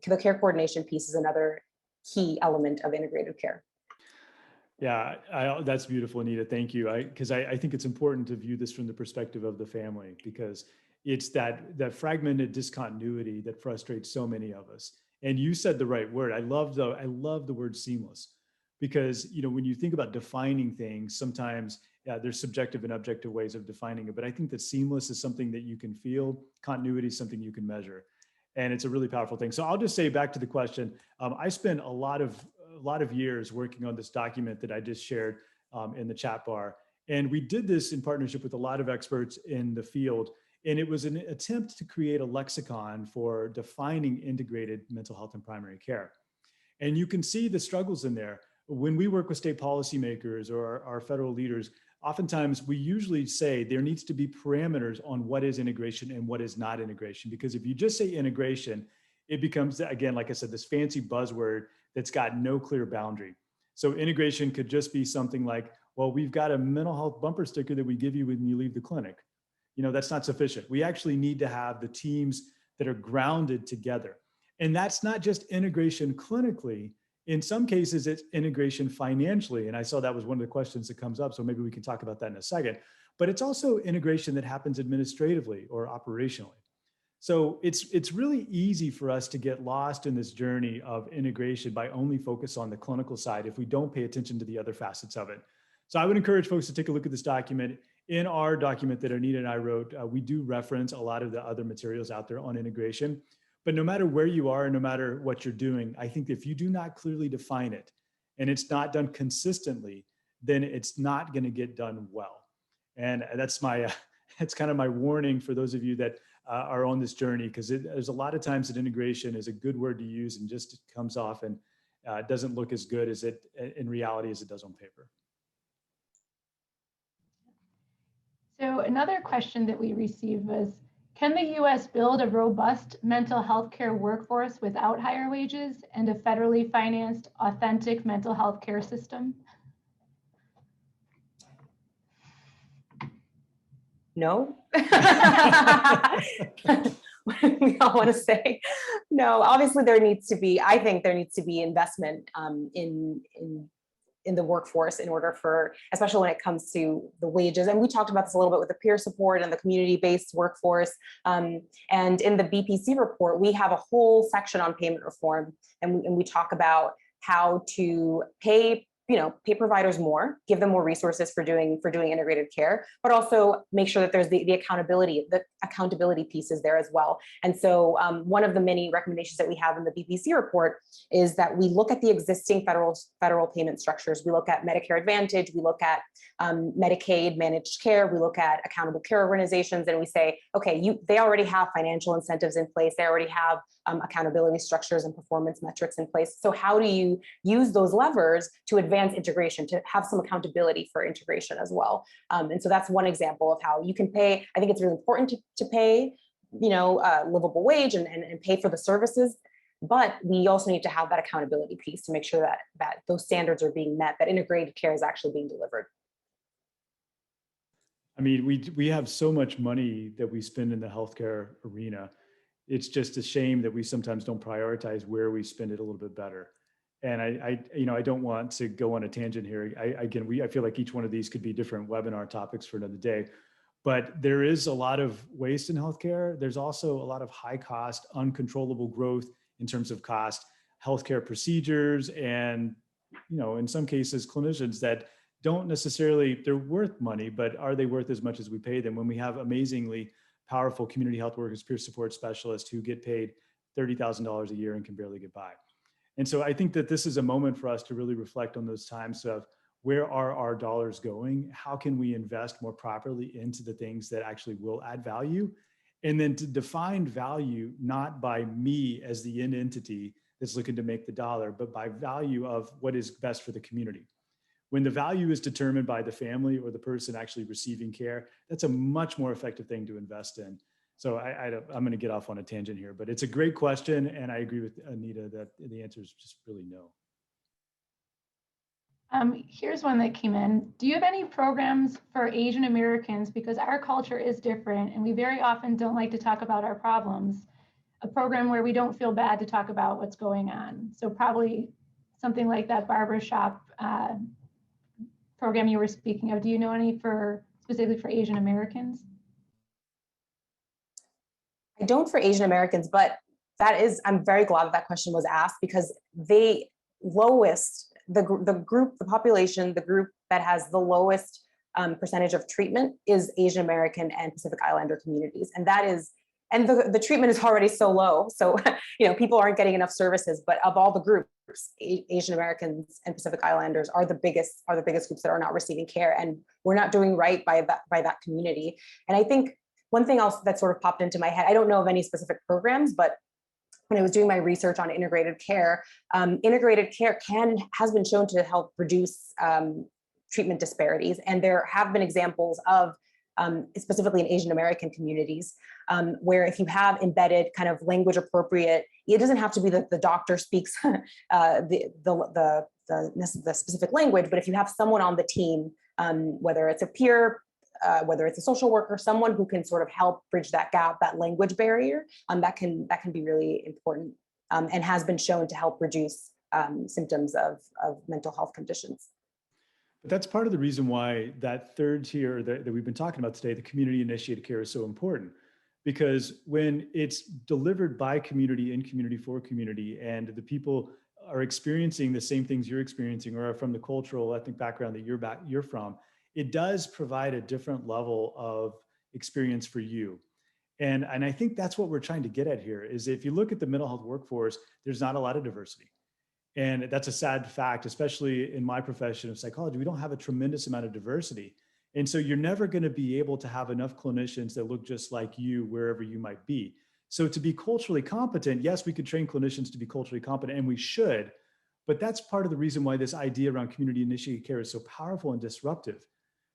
the care coordination piece is another key element of integrated care. Yeah, that's beautiful, Anita. Thank you. Because I think it's important to view this from the perspective of the family, because it's that fragmented discontinuity that frustrates so many of us. And you said the right word. I love the word seamless, because when you think about defining things, sometimes there's subjective and objective ways of defining it. But I think that seamless is something that you can feel. Continuity is something you can measure, and it's a really powerful thing. So I'll just say, back to the question. I spent a lot of years working on this document that I just shared in the chat bar. And we did this in partnership with a lot of experts in the field. And it was an attempt to create a lexicon for defining integrated mental health and primary care. And you can see the struggles in there. When we work with state policymakers or our federal leaders, oftentimes we usually say there needs to be parameters on what is integration and what is not integration. Because if you just say integration, it becomes, again, like I said, this fancy buzzword that's got no clear boundary. So integration could just be something like, well, we've got a mental health bumper sticker that we give you when you leave the clinic. That's not sufficient. We actually need to have the teams that are grounded together. And that's not just integration clinically. In some cases, it's integration financially. And I saw that was one of the questions that comes up. So maybe we can talk about that in a second. But it's also integration that happens administratively or operationally. So it's really easy for us to get lost in this journey of integration by only focus on the clinical side if we don't pay attention to the other facets of it. So I would encourage folks to take a look at this document. In our document that Anita and I wrote, we do reference a lot of the other materials out there on integration. But no matter where you are, no matter what you're doing, I think if you do not clearly define it and it's not done consistently, then it's not going to get done well. And that's kind of my warning for those of you that are on this journey, because there's a lot of times that integration is a good word to use and just comes off and doesn't look as good as it in reality as it does on paper. So another question that we received was, can the U.S. build a robust mental health care workforce without higher wages and a federally financed, authentic mental health care system? No. we all want to say. No, obviously there needs to be, I think there needs to be investment in the workforce in order for, especially when it comes to the wages. And we talked about this a little bit with the peer support and the community-based workforce. And in the BPC report, we have a whole section on payment reform. And we talk about how to pay providers more, give them more resources for doing integrated care, but also make sure that there's the accountability piece is there as well. And so one of the many recommendations that we have in the BPC report is that we look at the existing federal payment structures. We look at Medicare Advantage, we look at Medicaid managed care, we look at accountable care organizations, and we say, okay, they already have financial incentives in place, they already have accountability structures and performance metrics in place. So how do you use those levers to advance integration, to have some accountability for integration as well? And so that's one example of how you can pay. I think it's really important to pay, livable wage and pay for the services, but we also need to have that accountability piece to make sure that those standards are being met, that integrated care is actually being delivered. I mean, we have so much money that we spend in the healthcare arena. It's just a shame that we sometimes don't prioritize where we spend it a little bit better. And I don't want to go on a tangent here. I feel like each one of these could be different webinar topics for another day, but there is a lot of waste in healthcare. There's also a lot of high cost, uncontrollable growth in terms of cost, healthcare procedures, and, in some cases, clinicians that don't necessarily, they're worth money, but are they worth as much as we pay them when we have amazingly powerful community health workers, peer support specialists who get paid $30,000 a year and can barely get by? And so I think that this is a moment for us to really reflect on those times of where are our dollars going? How can we invest more properly into the things that actually will add value? And then to define value, not by me as the end entity that's looking to make the dollar, but by value of what is best for the community. When the value is determined by the family or the person actually receiving care, that's a much more effective thing to invest in. So I'm going to get off on a tangent here, but it's a great question. And I agree with Anita that the answer is just really no. Here's one that came in. Do you have any programs for Asian Americans? Because our culture is different and we very often don't like to talk about our problems. A program where we don't feel bad to talk about what's going on. So probably something like that barbershop program you were speaking of. Do you know any specifically for Asian Americans? I don't for Asian Americans, but I'm very glad that question was asked, because the population, the group that has the lowest percentage of treatment is Asian American and Pacific Islander communities. And the treatment is already so low. So, people aren't getting enough services, but of all the groups, Asian Americans and Pacific Islanders are the biggest groups that are not receiving care. And we're not doing right by that community. And I think one thing else that sort of popped into my head, I don't know of any specific programs, but when I was doing my research on integrated care has been shown to help reduce treatment disparities. And there have been examples of, specifically in Asian American communities, where if you have embedded kind of language appropriate, it doesn't have to be that the doctor speaks the specific language, but if you have someone on the team, whether it's a peer, whether it's a social worker, someone who can sort of help bridge that gap, that language barrier, that can be really important, and has been shown to help reduce symptoms of mental health conditions. But that's part of the reason why that third tier that we've been talking about today, the community-initiated care, is so important. Because when it's delivered by community, in community, for community, and the people are experiencing the same things you're experiencing or are from the cultural, ethnic background that you're from, it does provide a different level of experience for you. And I think that's what we're trying to get at here, is if you look at the mental health workforce, there's not a lot of diversity. And that's a sad fact, especially in my profession of psychology. We don't have a tremendous amount of diversity. And so you're never going to be able to have enough clinicians that look just like you wherever you might be. So to be culturally competent, yes, we could train clinicians to be culturally competent, and we should, but that's part of the reason why this idea around community-initiated care is so powerful and disruptive,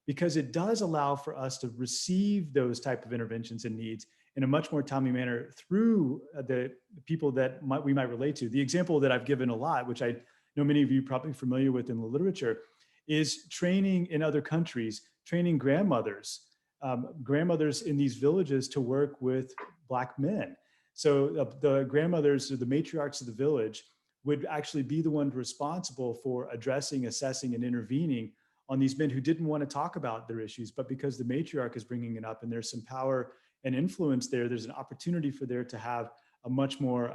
because it does allow for us to receive those type of interventions and needs in a much more timely manner through the people that we might relate to. The example that I've given a lot, which I know many of you are probably familiar with in the literature, is training in other countries, training grandmothers in these villages to work with Black men. So the grandmothers or the matriarchs of the village would actually be the ones responsible for addressing, assessing, and intervening on these men who didn't want to talk about their issues, but because the matriarch is bringing it up and there's some power and influence there, there's an opportunity for there to have a much more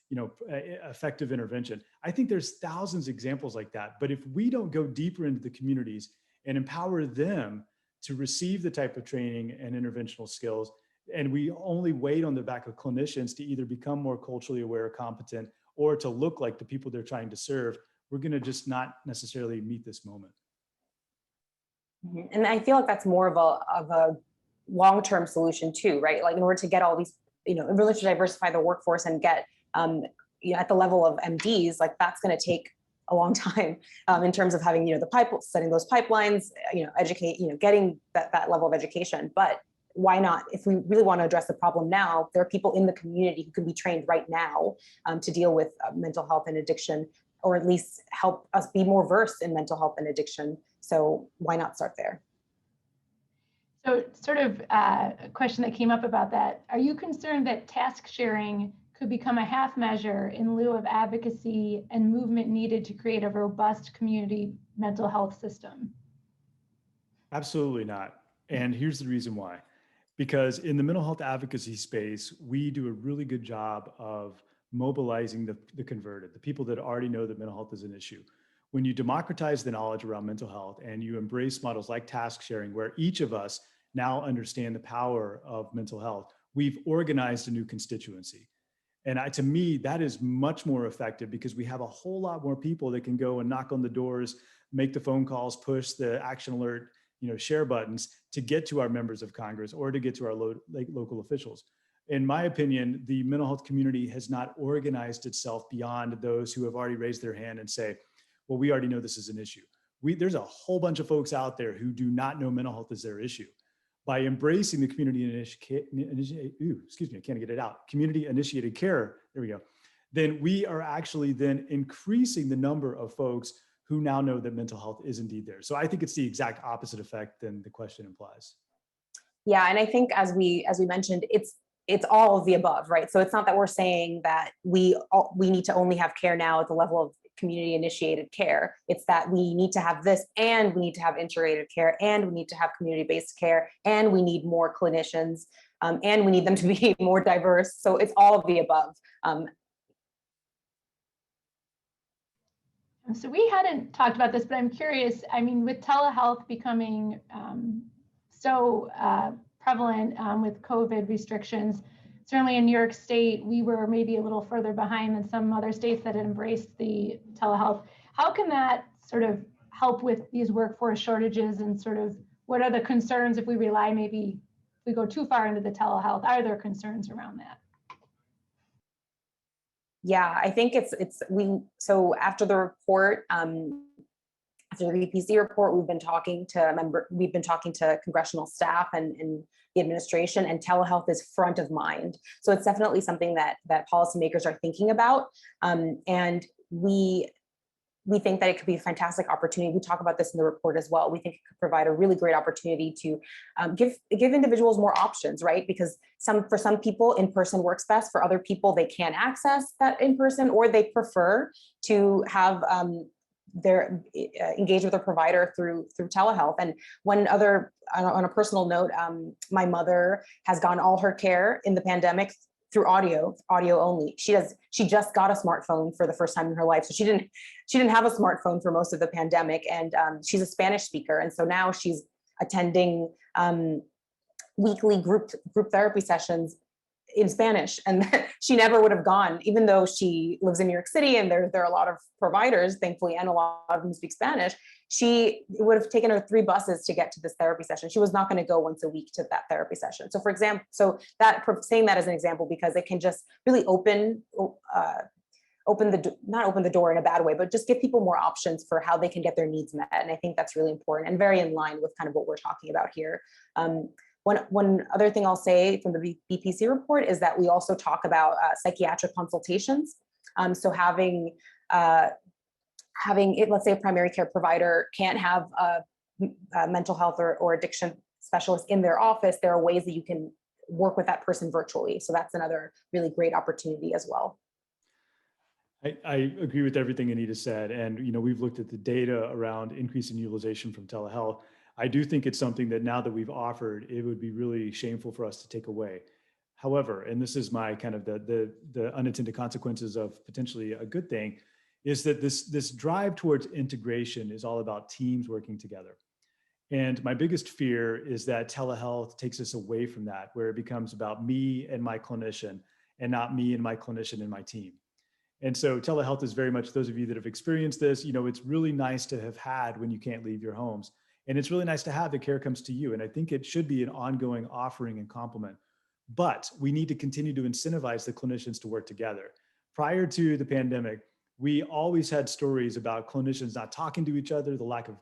effective intervention. I think there's thousands of examples like that, but if we don't go deeper into the communities and empower them to receive the type of training and interventional skills, and we only wait on the back of clinicians to either become more culturally aware, competent, or to look like the people they're trying to serve, we're going to just not necessarily meet this moment. And I feel like that's more of a long-term solution too, right? Like in order to get all these, in order to diversify the workforce and get, at the level of MDs, like that's going to take a long time in terms of having, setting those pipelines, educate, getting that level of education. But why not? If we really want to address the problem now, there are people in the community who can be trained right now to deal with mental health and addiction, or at least help us be more versed in mental health and addiction. So why not start there? So sort of a question that came up about that. Are you concerned that task sharing could become a half measure in lieu of advocacy and movement needed to create a robust community mental health system? Absolutely not. And here's the reason why. Because in the mental health advocacy space, we do a really good job of mobilizing the converted, the people that already know that mental health is an issue. When you democratize the knowledge around mental health and you embrace models like task sharing, where each of us now understand the power of mental health, we've organized a new constituency. And to me, that is much more effective because we have a whole lot more people that can go and knock on the doors, make the phone calls, push the action alert, share buttons to get to our members of Congress or to get to our local officials. In my opinion, the mental health community has not organized itself beyond those who have already raised their hand and say, well, we already know this is an issue. There's a whole bunch of folks out there who do not know mental health is their issue. By embracing the community-initiated care, there we go, then we are actually then increasing the number of folks who now know that mental health is indeed there. So I think it's the exact opposite effect than the question implies. Yeah, and I think as we mentioned, it's all of the above, right? So it's not that we're saying that we need to only have care now at the level of community-initiated care. It's that we need to have this, and we need to have integrated care, and we need to have community-based care, and we need more clinicians, and we need them to be more diverse. So it's all of the above. So we hadn't talked about this, but I'm curious, with telehealth becoming so prevalent with COVID restrictions, certainly in New York State, we were maybe a little further behind than some other states that had embraced the telehealth. How can that sort of help with these workforce shortages, and sort of what are the concerns if we rely, maybe if we go too far into the telehealth, are there concerns around that? Yeah, I think so after the report, after the VPC report, we've been talking to congressional staff and the administration, and telehealth is front of mind. So it's definitely something that policymakers are thinking about. And we think that it could be a fantastic opportunity. We talk about this in the report as well. We think it could provide a really great opportunity to give individuals more options, right? Because for some people, in-person works best. For other people, they can't access that in-person, or they prefer to have engage with a provider through telehealth. And one other, on a personal note, my mother has gotten all her care in the pandemic through audio only. She just got a smartphone for the first time in her life. So she didn't have a smartphone for most of the pandemic. And she's a Spanish speaker. And so now she's attending weekly group therapy sessions in Spanish. And she never would have gone, even though she lives in New York City and there are a lot of providers, thankfully, and a lot of them speak Spanish. It would have taken her 3 buses to get to this therapy session. She was not going to go once a week to that therapy session. So saying that as an example, because it can just really not open the door in a bad way, but just give people more options for how they can get their needs met. And I think that's really important and very in line with kind of what we're talking about here. One other thing I'll say from the BPC report is that we also talk about psychiatric consultations. So having it, let's say a primary care provider can't have a mental health or addiction specialist in their office, there are ways that you can work with that person virtually. So that's another really great opportunity as well. I agree with everything Anita said. And, we've looked at the data around increase in utilization from telehealth. I do think it's something that now that we've offered, it would be really shameful for us to take away. However, and this is my kind of the unintended consequences of potentially a good thing, is that this drive towards integration is all about teams working together. And my biggest fear is that telehealth takes us away from that, where it becomes about me and my clinician and not me and my clinician and my team. And so telehealth is very much, those of you that have experienced this, it's really nice to have had when you can't leave your homes. And it's really nice to have the care comes to you. And I think it should be an ongoing offering and complement. But we need to continue to incentivize the clinicians to work together. Prior to the pandemic, we always had stories about clinicians not talking to each other, the lack of,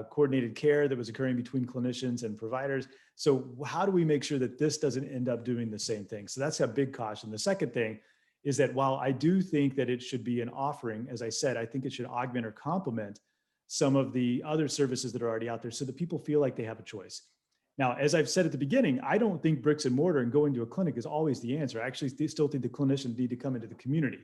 coordinated care that was occurring between clinicians and providers. So how do we make sure that this doesn't end up doing the same thing? So that's a big caution. The second thing is that while I do think that it should be an offering, as I said, I think it should augment or complement some of the other services that are already out there so that people feel like they have a choice. Now, as I've said at the beginning, I don't think bricks and mortar and going to a clinic is always the answer. I actually still think the clinicians need to come into the community.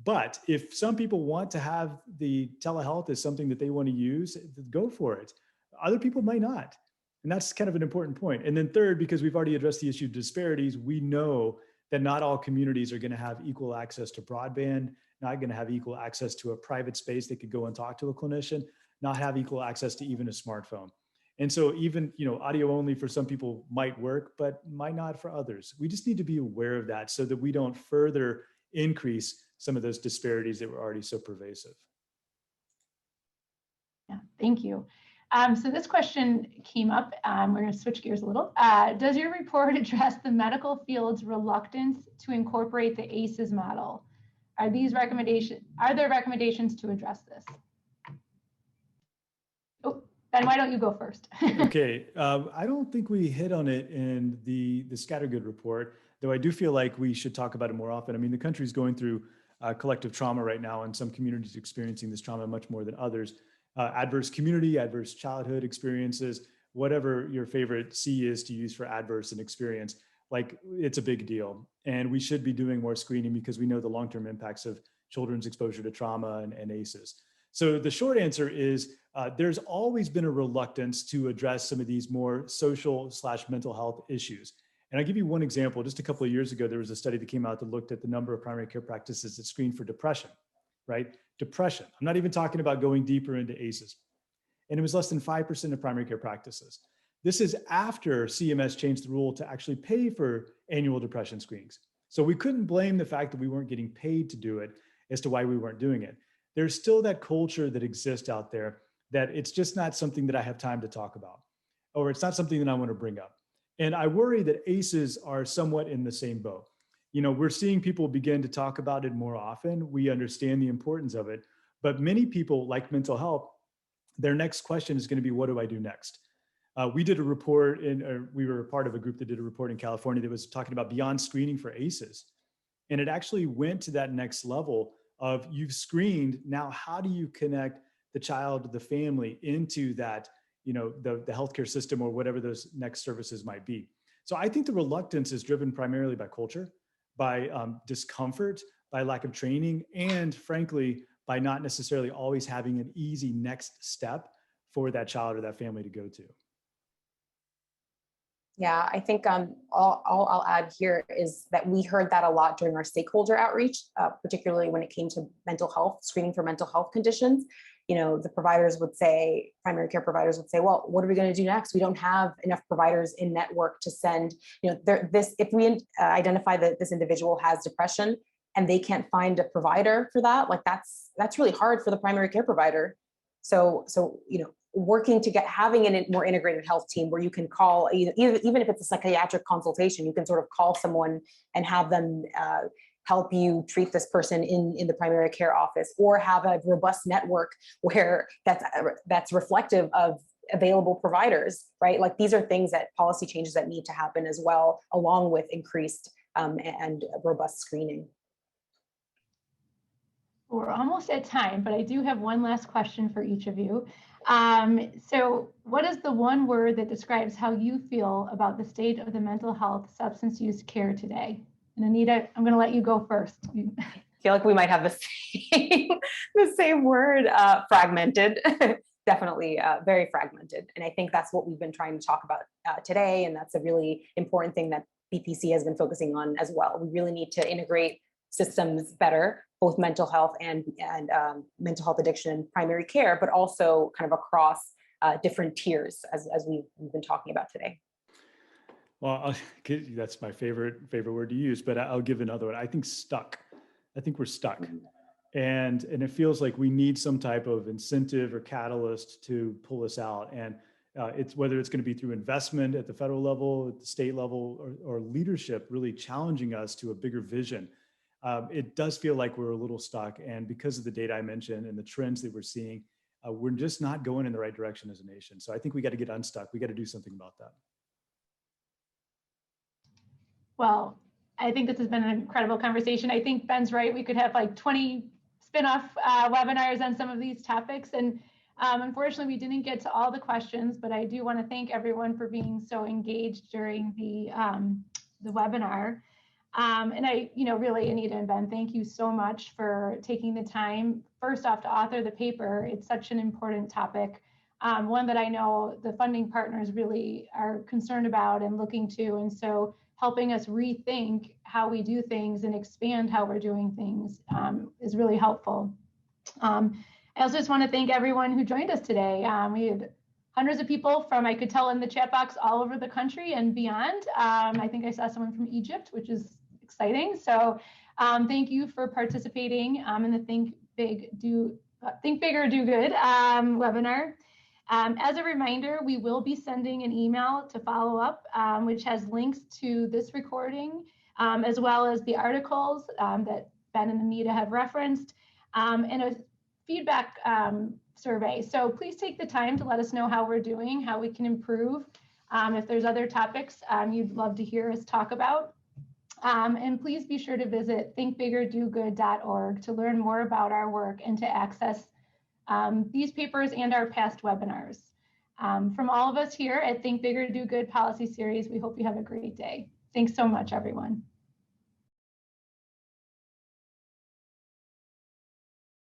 But if some people want to have the telehealth as something that they want to use, go for it. Other people might not. And that's kind of an important point. And then third, because we've already addressed the issue of disparities, we know that not all communities are going to have equal access to broadband, not going to have equal access to a private space they could go and talk to a clinician, not have equal access to even a smartphone. And so even, audio only for some people might work, but might not for others. We just need to be aware of that so that we don't further increase some of those disparities that were already so pervasive. Yeah, thank you. So this question came up. We're going to switch gears a little. Does your report address the medical field's reluctance to incorporate the ACEs model? Are there recommendations to address this? Oh, Ben, why don't you go first? Okay, I don't think we hit on it in the Scattergood report, though I do feel like we should talk about it more often. I mean, the country's going through collective trauma right now, and some communities experiencing this trauma much more than others. Adverse community, adverse childhood experiences, whatever your favorite C is to use for adverse and experience, like it's a big deal. And we should be doing more screening because we know the long-term impacts of children's exposure to trauma and ACEs. So the short answer is there's always been a reluctance to address some of these more social/mental health issues. And I'll give you one example. Just a couple of years ago, there was a study that came out that looked at the number of primary care practices that screen for depression, right? Depression. I'm not even talking about going deeper into ACEs. And it was less than 5% of primary care practices. This is after CMS changed the rule to actually pay for annual depression screenings. So we couldn't blame the fact that we weren't getting paid to do it as to why we weren't doing it. There's still that culture that exists out there that it's just not something that I have time to talk about, or it's not something that I want to bring up. And I worry that ACEs are somewhat in the same boat. We're seeing people begin to talk about it more often. We understand the importance of it, but many people, like mental health, their next question is going to be, what do I do next? We did a report, we were a part of a group that did a report in California that was talking about beyond screening for ACEs. And it actually went to that next level of you've screened, now how do you connect the child, the family into that, the healthcare system or whatever those next services might be. So I think the reluctance is driven primarily by culture, by discomfort, by lack of training, and frankly, by not necessarily always having an easy next step for that child or that family to go to. Yeah, I think all I'll add here is that we heard that a lot during our stakeholder outreach, particularly when it came to mental health, screening for mental health conditions. The providers would say, primary care providers would say, well, what are we going to do next? We don't have enough providers in network to send, if we identify that this individual has depression and they can't find a provider for that, like that's really hard for the primary care provider. So working to having a more integrated health team where you can call, even if it's a psychiatric consultation, you can sort of call someone and have them help you treat this person in the primary care office, or have a robust network where that's reflective of available providers, right? Like these are things that policy changes that need to happen as well, along with increased and robust screening. We're almost at time, but I do have one last question for each of you. So what is the one word that describes how you feel about the state of the mental health substance use care today? And Anita, I'm going to let you go first. I feel like we might have the same word, fragmented. Definitely very fragmented. And I think that's what we've been trying to talk about today. And that's a really important thing that BPC has been focusing on as well. We really need to integrate systems better, both mental health and mental health addiction and primary care, but also kind of across different tiers as we've been talking about today. Well, that's my favorite word to use, but I'll give another one. I think stuck. I think we're stuck. And it feels like we need some type of incentive or catalyst to pull us out. And it's whether it's going to be through investment at the federal level, at the state level, or leadership really challenging us to a bigger vision. It does feel like we're a little stuck. And because of the data I mentioned and the trends that we're seeing, we're just not going in the right direction as a nation. So I think we got to get unstuck. We got to do something about that. Well, I think this has been an incredible conversation. I think Ben's right. We could have like 20 spin-off webinars on some of these topics. And unfortunately, we didn't get to all the questions, but I do want to thank everyone for being so engaged during the webinar. And I, really, Anita and Ben, thank you so much for taking the time, first off, to author the paper. It's such an important topic, one that I know the funding partners really are concerned about and looking to. And so helping us rethink how we do things and expand how we're doing things is really helpful. I also just want to thank everyone who joined us today. We had hundreds of people from, I could tell in the chat box, all over the country and beyond. I think I saw someone from Egypt, which is exciting. So thank you for participating in the Think Bigger, Do Good webinar. As a reminder, we will be sending an email to follow up, which has links to this recording, as well as the articles that Ben and Anita have referenced, and a feedback survey. So please take the time to let us know how we're doing, how we can improve. If there's other topics you'd love to hear us talk about. And please be sure to visit thinkbiggerdogood.org to learn more about our work and to access these papers and our past webinars. From all of us here at Think Bigger, Do Good Policy Series, we hope you have a great day. Thanks so much, everyone.